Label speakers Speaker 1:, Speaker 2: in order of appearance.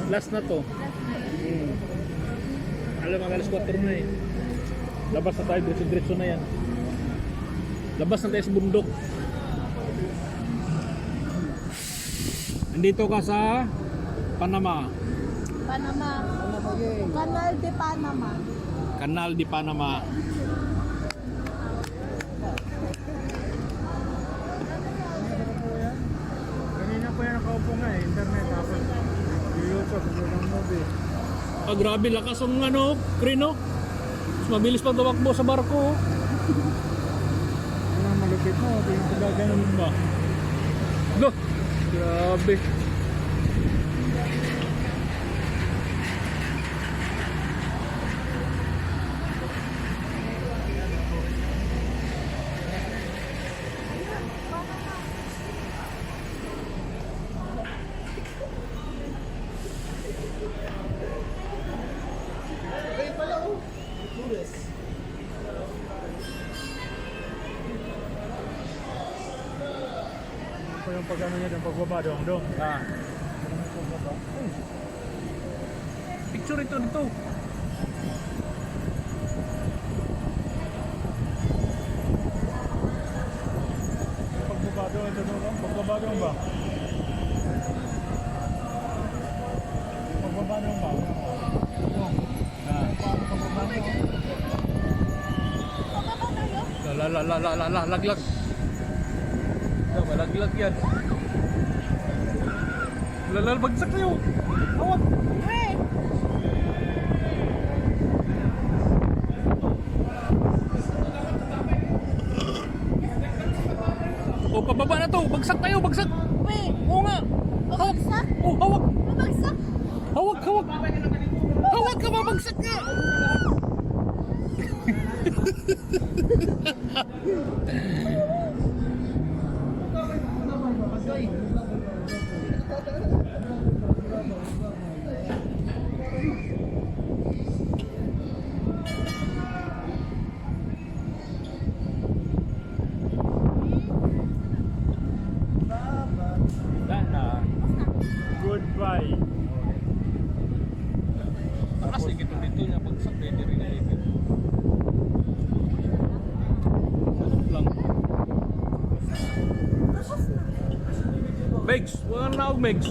Speaker 1: Last na to. Alam mo, alas 4 na eh. Labas na tayo, diretso na yan. Labas na tayo sa bundok. Nandito ka sa Panama.
Speaker 2: Panama. Canal de Panama.
Speaker 1: Canal de Panama.
Speaker 3: Kanina po yan nakaupo nga eh, internet tapos YouTube, ng movie.
Speaker 1: Ah, grabe lakas ang ano, kreno. Mas mabilis pa tumakbo sa barko.
Speaker 3: Ano ang malupit mo, yung pagkaganon ba?
Speaker 1: Go! Grabe.
Speaker 3: Ito yung pagkano niya, yung pagbaba dong.
Speaker 1: Ah. Picture ito dito.
Speaker 3: Pagbaba dong, ito dong. Pagbaba dong ba? Pagbaba dong ba?
Speaker 1: Ah.
Speaker 3: Pagbaba dong.
Speaker 1: Laglag. Malaglag yan. Lalal, bagsak kayo. Hawak. O, pababa na to. Bagsak tayo, bagsak.
Speaker 2: Wait,
Speaker 1: Oo nga.
Speaker 2: babagsak?
Speaker 1: Oh, hawak.
Speaker 2: Babagsak?
Speaker 1: Hawak. Hawak ka, babagsak nga.
Speaker 3: Goodbye.
Speaker 1: Kasi dito niya bagsak pwede rin na ibig. Lang. Megs, wala na ako Megs.